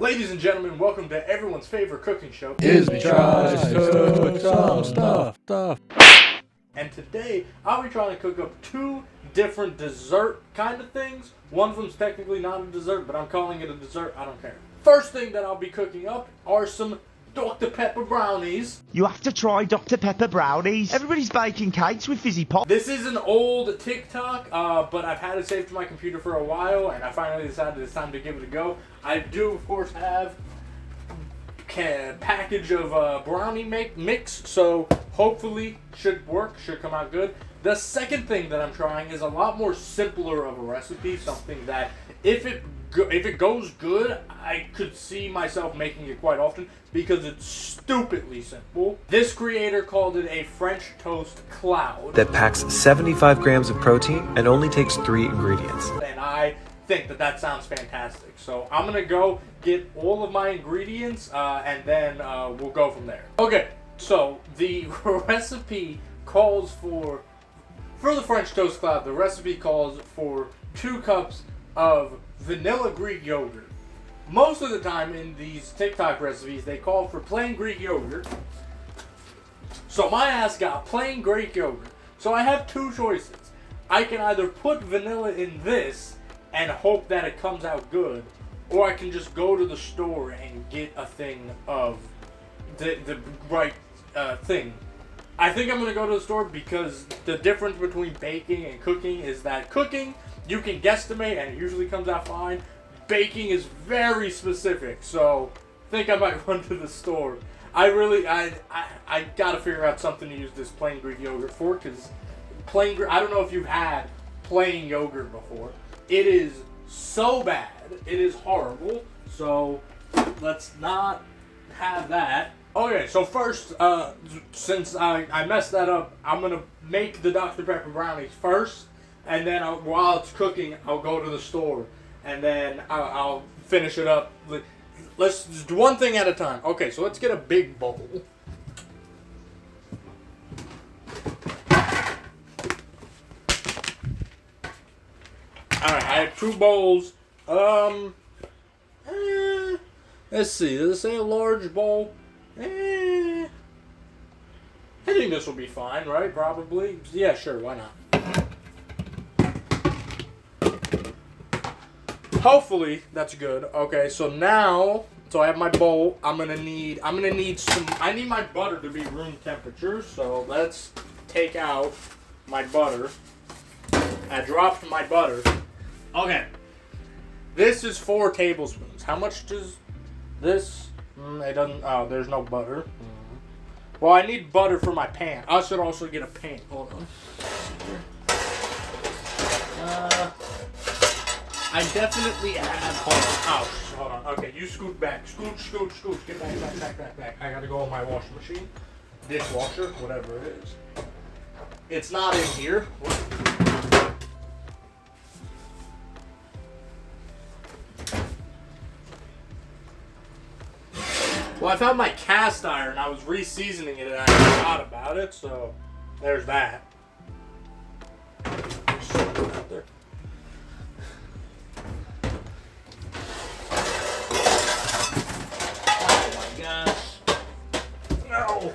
Ladies and gentlemen, welcome to everyone's favorite cooking show, IsBe tries to cook some stuff. And today, I'll be trying to cook up two different dessert kind of things. One of them's technically not a dessert, but I'm calling it a dessert. I don't care. First thing that I'll be cooking up are some Dr. Pepper brownies. You have to try Dr. Pepper brownies. Everybody's baking cakes with fizzy pop. This is an old TikTok, but I've had it saved to my computer for a while, and I finally decided it's time to give it a go. I do, of course, have a package of brownie mix, so hopefully should work, should come out good. The second thing that I'm trying is a lot more simpler of a recipe, something that if it goes good, I could see myself making it quite often because it's stupidly simple. This creator called it a French toast cloud. That packs 75 grams of protein and only takes 3 ingredients. And I think that sounds fantastic. So I'm going to go get all of my ingredients and then we'll go from there. Okay, so the recipe calls for the French toast cloud, the recipe calls for 2 cups of vanilla Greek yogurt. Most of the time in these TikTok recipes, they call for plain Greek yogurt. So my ass got plain Greek yogurt. So I have 2 choices. I can either put vanilla in this and hope that it comes out good, or I can just go to the store and get a thing of the right thing. I think I'm going to go to the store because the difference between baking and cooking is that cooking, you can guesstimate and it usually comes out fine. Baking is very specific, so I think I might run to the store. I got to figure out something to use this plain Greek yogurt for, because I don't know if you've had plain yogurt before. It is so bad. It is horrible, so let's not have that. Okay, so first, since I messed that up, I'm going to make the Dr. Pepper brownies first, and then while it's cooking, I'll go to the store, and then I'll finish it up. Let's just do one thing at a time. Okay, so let's get a big bowl. Alright, I have 2 bowls. Let's see, does it say a large bowl? I think this will be fine, right? Probably. Yeah, sure, why not? Hopefully that's good. Okay, so now, I have my bowl. I need my butter to be room temperature. So let's take out my butter. I dropped my butter. Okay. This is 4 tablespoons. How much does this? It doesn't. Oh, there's no butter. Well, I need butter for my pan. I should also get a pan. Hold on. I definitely have. Hold on. Okay, you scoot back. Scoot. Get back. I gotta go on my washing machine. Dishwasher, whatever it is. It's not in here. Well, I found my cast iron. I was re-seasoning it and I forgot about it, so there's that. Out there. Oh my gosh. No.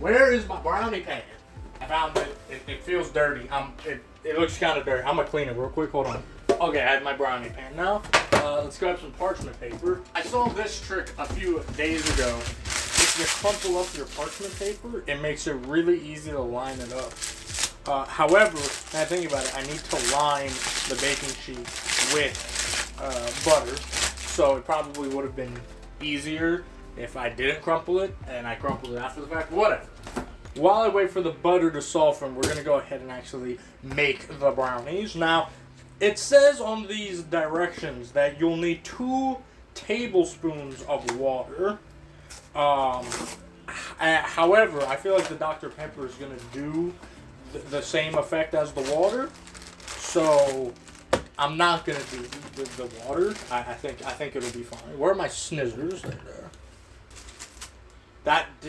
Where is my brownie pan? I found it. It feels dirty. It looks kind of dirty. I'm going to clean it real quick. Hold on. Okay, I have my brownie pan now. Let's grab some parchment paper. I saw this trick a few days ago. If you crumple up your parchment paper, it makes it really easy to line it up. However, when I think about it, I need to line the baking sheet with butter. So it probably would have been easier if I didn't crumple it, and I crumpled it after the fact. Whatever. While I wait for the butter to soften, we're going to go ahead and actually make the brownies. Now, it says on these directions that you'll need 2 tablespoons of water. However, I feel like the Dr. Pepper is going to do the same effect as the water. So, I'm not going to do the water. I think it'll be fine. Where are my snizzers? There.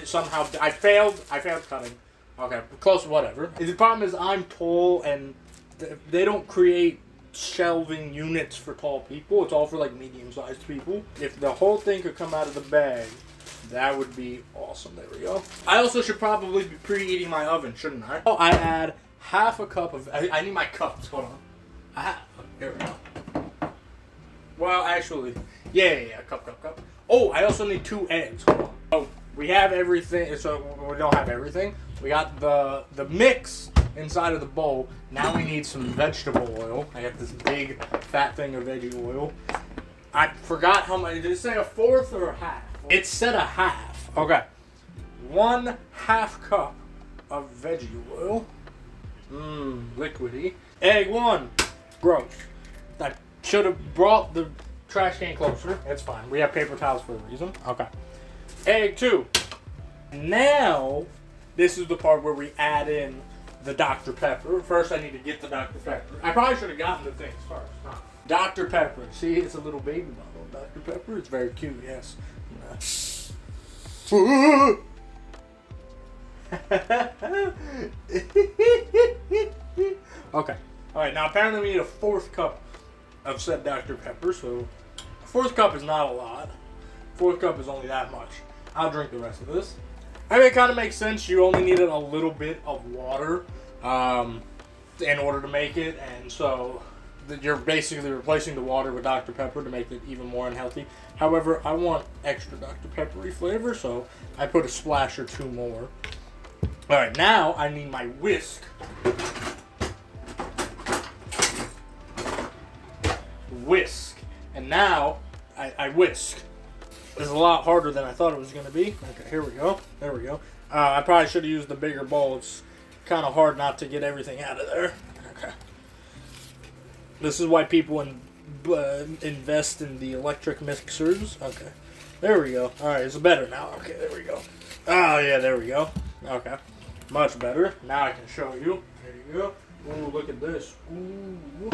Somehow I failed cutting. Okay, close, whatever. The problem is I'm tall, and they don't create shelving units for tall people. It's all for like medium-sized people. If the whole thing could come out of the bag, that would be awesome. There we go. I also should probably be preheating my oven, shouldn't I? Oh, I add half a cup of... I need my cups. Hold on. Here we go. Well, actually... Yeah. Cup. Oh, I also need 2 eggs. Hold on. Oh, we have everything. So, we don't have everything. We got the mix inside of the bowl. Now we need some vegetable oil. I got this big, fat thing of veggie oil. I forgot how much. Did it say a fourth or a half? It said a half. Okay. 1/2 cup of veggie oil. Liquidy. Egg 1. Gross. I should have brought the trash can closer. It's fine. We have paper towels for a reason. Okay. Egg 2. Now, this is the part where we add in the Dr. Pepper. First, I need to get the Dr. Pepper. I probably should have gotten the things first. Huh? Dr. Pepper. See, it's a little baby bottle of Dr. Pepper. It's very cute, yes. Okay. Alright, now apparently we need a 4th cup of said Dr. Pepper, so a 4th cup is not a lot. 4th cup is only that much. I'll drink the rest of this. I mean, it kind of makes sense. You only needed a little bit of water in order to make it, and so you're basically replacing the water with Dr. Pepper to make it even more unhealthy. However, I want extra Dr. Peppery flavor, so I put a splash or 2 more. Alright, now I need my whisk. Whisk. And now, I whisk. This is a lot harder than I thought it was going to be. Okay, here we go. There we go. I probably should have used the bigger bowl. It's kind of hard not to get everything out of there. Okay. This is why people invest in the electric mixers. Okay. There we go. Alright, it's better now. Okay, there we go. Oh, yeah, there we go. Okay. Much better. Now I can show you. There you go. Ooh, look at this. Ooh.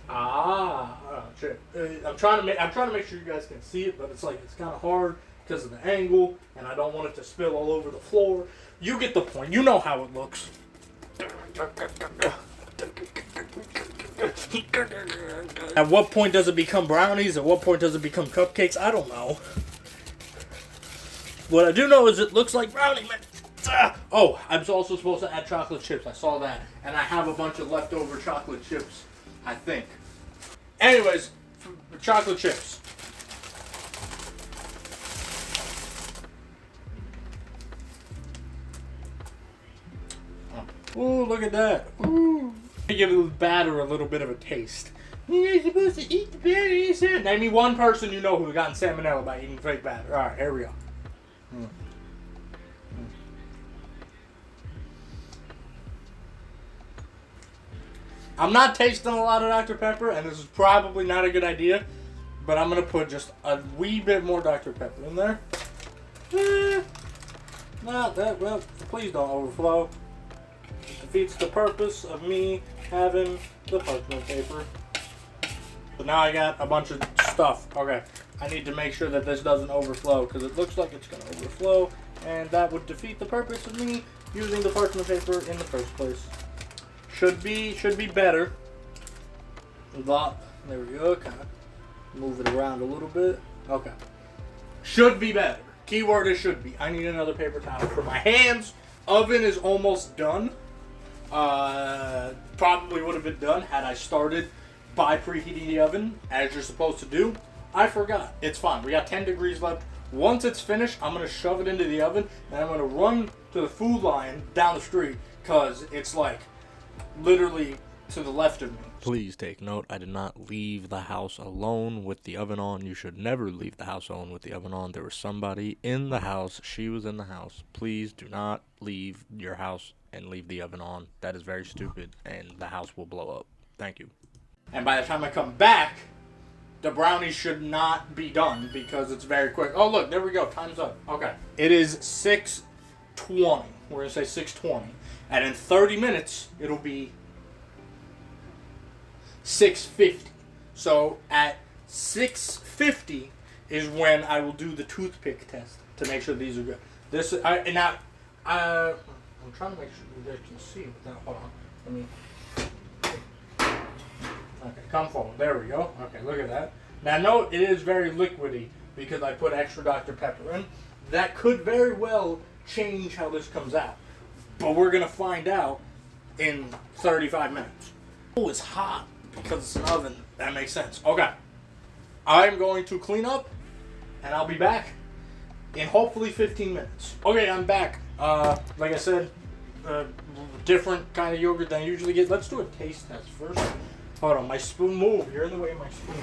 Oh, shit. I'm trying to make sure you guys can see it, but it's kind of hard because of the angle, and I don't want it to spill all over the floor. You get the point. You know how it looks. At what point does it become brownies? At what point does it become cupcakes? I don't know. What I do know is it looks like brownie mix. Oh, I'm also supposed to add chocolate chips. I saw that, and I have a bunch of leftover chocolate chips, I think. Anyways, chocolate chips. Ooh, look at that. Ooh. Give the batter a little bit of a taste. You're supposed to eat the batter. Name me one person you know who's gotten salmonella by eating fake batter. Alright, here we go. I'm not tasting a lot of Dr. Pepper, and this is probably not a good idea, but I'm going to put just a wee bit more Dr. Pepper in there. Not that, well, please don't overflow. It defeats the purpose of me having the parchment paper. So now I got a bunch of stuff. Okay, I need to make sure that this doesn't overflow, because it looks like it's going to overflow, and that would defeat the purpose of me using the parchment paper in the first place. Should be better. There we go. Kind of move it around a little bit. Okay. Should be better. Keyword is should be. I need another paper towel for my hands. Oven is almost done. Probably would have been done had I started by preheating the oven, as you're supposed to do. I forgot. It's fine. We got 10 degrees left. Once it's finished, I'm going to shove it into the oven, and I'm going to run to the food line down the street, because it's like literally to the left of me. Please take note, I did not leave the house alone with the oven on. You should never leave the house alone with the oven on. There was somebody in the house. She was in the house. Please do not leave your house and leave the oven on. That is very stupid, and the house will blow up. Thank you. And by the time I come back, the brownies should not be done because it's very quick. Oh, look, there we go. Time's up. Okay. It is 6:20. We're going to say 6:20. And in 30 minutes, it'll be 6:50. So at 6:50 is when I will do the toothpick test. to make sure these are good. I'm trying to make sure you guys can see without. Hold on. Let me. Okay, come forward. There we go. Okay, look at that. Now, note it is very liquidy because I put extra Dr. Pepper in. That could very well change how this comes out. But we're going to find out in 35 minutes. Oh, it's hot because it's an oven. That makes sense. Okay. I'm going to clean up and I'll be back in hopefully 15 minutes. Okay, I'm back. Like I said, different kind of yogurt than I usually get. Let's do a taste test first. Hold on, my spoon move. You're in the way of my spoon.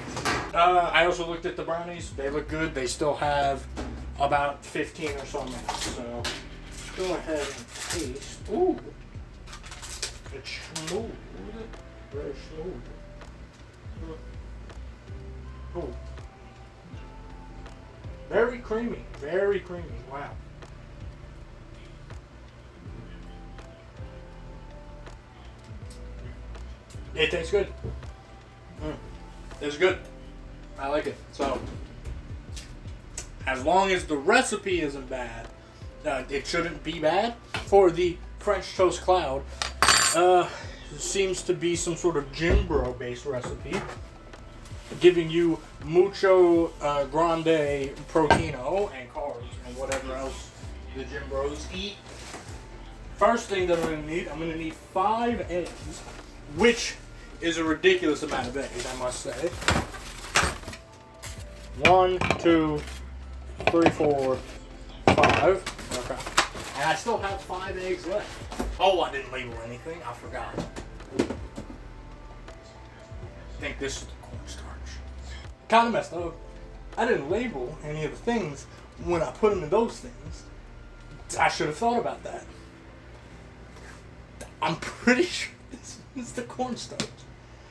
I also looked at the brownies. They look good. They still have about 15 or so minutes. So go ahead and taste. Ooh, it's smooth. Very smooth. Ooh. Very creamy. Very creamy. Wow. It tastes good. It's good. I like it. So, as long as the recipe isn't bad, it shouldn't be bad. For the French toast cloud, seems to be some sort of gym bro based recipe, giving you mucho grande proteino and carbs and whatever else the gym bros eat. First thing that I'm gonna need 5 eggs, which is a ridiculous amount of eggs, I must say. 1, 2, 3, 4, 5. Okay. And I still have 5 eggs left. Oh, I didn't label anything. I forgot. I think this is the cornstarch. Kind of messed up. I didn't label any of the things when I put them in those things. I should have thought about that. I'm pretty sure this is the cornstarch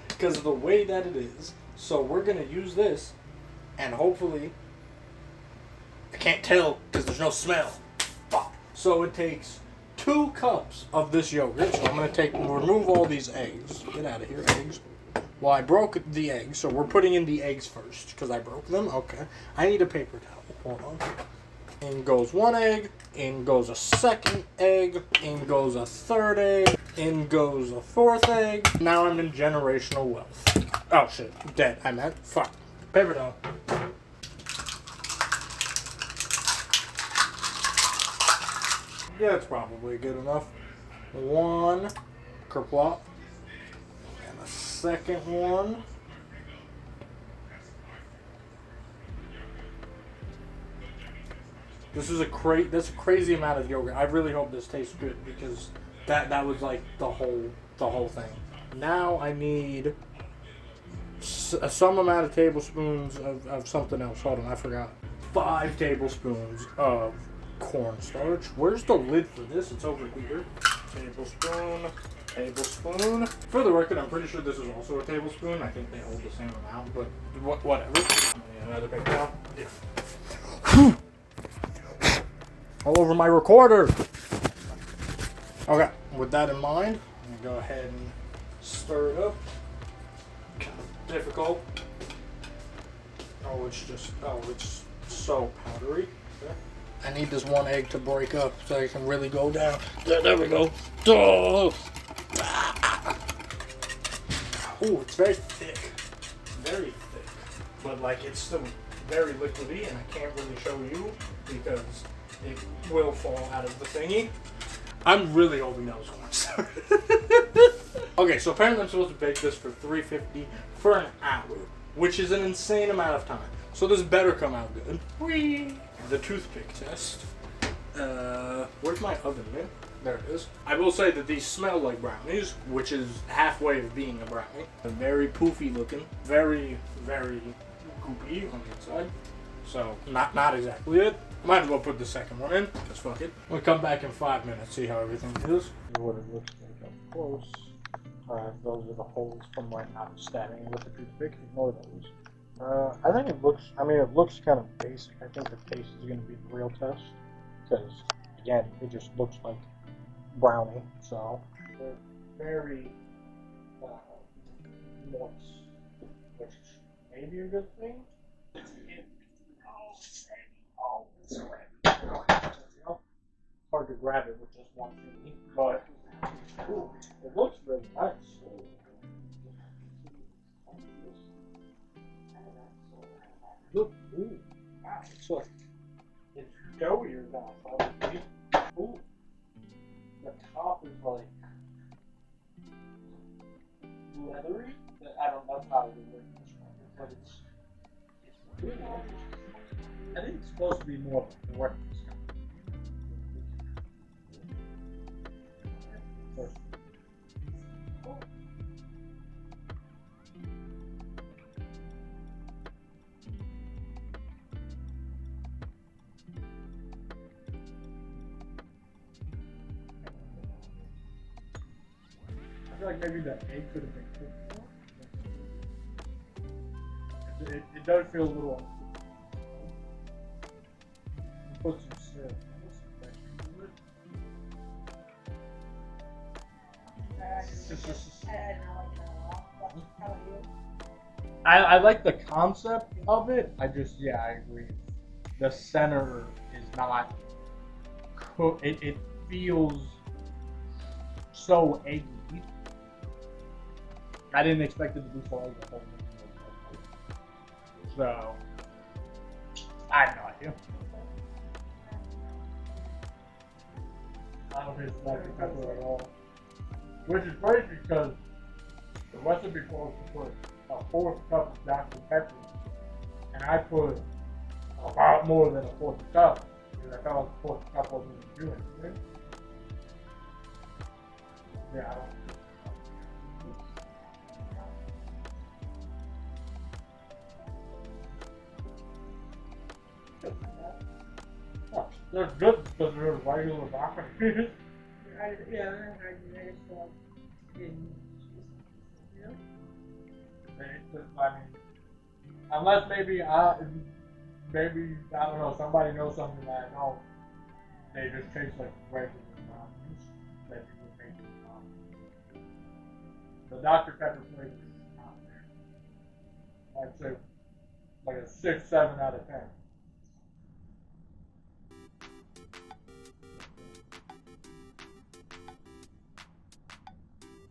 because of the way that it is. So we're going to use this and hopefully, I can't tell because there's no smell. Fuck. So it takes 2 cups of this yogurt. So I'm going to remove all these eggs. Get out of here, eggs. Well, I broke the eggs, so we're putting in the eggs first because I broke them. Okay. I need a paper towel. Hold on. In goes 1 egg. In goes a 2nd egg. In goes a 3rd egg. In goes a 4th egg. Now I'm in generational wealth. Oh shit. Dead. I meant. Fuck. Paper towel. Yeah, it's probably good enough. 1 kerplop. And a 2nd one. That's a crazy amount of yogurt. I really hope this tastes good because that was like the whole thing. Now I need some amount of tablespoons of something else. Hold on, I forgot. 5 tablespoons of cornstarch. Where's the lid for this? It's over here. Tablespoon. For the record, I'm pretty sure this is also a tablespoon. I think they hold the same amount, but whatever. Another paper towel. Yeah. All over my recorder. Okay, with that in mind, I'm gonna go ahead and stir it up. Kind of difficult. It's so powdery. Okay. I need this 1 egg to break up so I can really go down. There we go. Oh, it's very thick. Very thick. But like it's still very liquidy and I can't really show you because it will fall out of the thingy. I'm really hoping that was cornstarch. Okay, so apparently I'm supposed to bake this for 350 for an hour, which is an insane amount of time. So this better come out good. Whee! The toothpick test. Where's my oven mitt? There it is. I will say that these smell like brownies, which is halfway of being a brownie. They're very poofy looking. Very, very goopy on the inside. So, not exactly it. Might as well put the 2nd one in, because fuck it. We'll come back in 5 minutes, see how everything is. What it looks like up close. Those are the holes from like not stabbing with the toothpick. Ignore those. I think it looks kind of basic. I think the taste is going to be the real test. Because, again, it just looks like brownie. So, they're very moist. Which may be a good thing. Oh, it's red. hard to grab it with just one thing, but ooh, it looks really nice. Look, ooh, wow, it's like it's doughier than I thought it would be. Ooh, the top is like leathery. I don't. That's not a good way to describe it, but it's really interesting. I think it's supposed to be more of a breakfast. I feel like maybe the egg could have been cooked more. It does feel a little uncomfortable. Put some syrup. I like the concept of it. I agree. The center is not cooked. It feels so eggy. I didn't expect it to be so eggy. So, I have no idea. I don't think it's Dr. Pepper at all. Which is crazy because the recipe calls to put a fourth cup of Dr. Pepper, and I put a lot more than a fourth cup because I felt like the fourth cup wasn't even doing it. Yeah, I don't. Oh, they're good because they're regular macaronis. I just didn't. I mean, unless maybe I don't know, somebody knows something that I don't. They just taste like regular ramen that you would make in ramen. The Dr. Pepper flavor is not there. I'd say like a 6, 7 out of 10.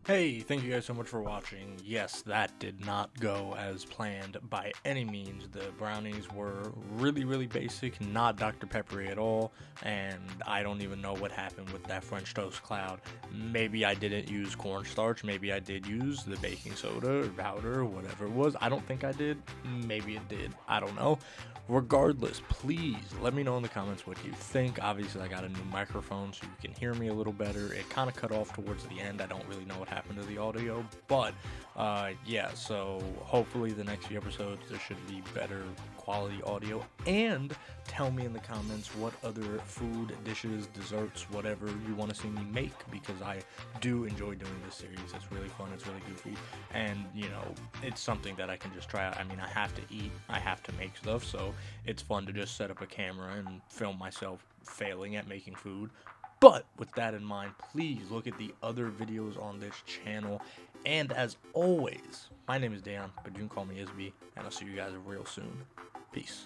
Hey, thank you guys so much for watching. Yes, that did not go as planned by any means. The brownies were really, really basic, not Dr. Peppery at all, and I don't even know what happened with that French toast cloud. Maybe I didn't use cornstarch, maybe I did use the baking soda or powder or whatever it was. I don't think I did. Maybe it did. I don't know. Regardless, please let me know in the comments what you think. Obviously, I got a new microphone so you can hear me a little better. It kind of cut off towards the end. I don't really know what happened to the audio, but yeah, so hopefully the next few episodes there should be better quality audio. And tell me in the comments what other food, dishes, desserts, whatever you want to see me make, because I do enjoy doing this series. It's really fun, it's really goofy, and you know, it's something that I can just try out. I mean, I have to eat, I have to make stuff, so it's fun to just set up a camera and film myself failing at making food. But with that in mind, please look at the other videos on this channel. And as always, my name is Dan, but you can call me IsBe, and I'll see you guys real soon. Peace.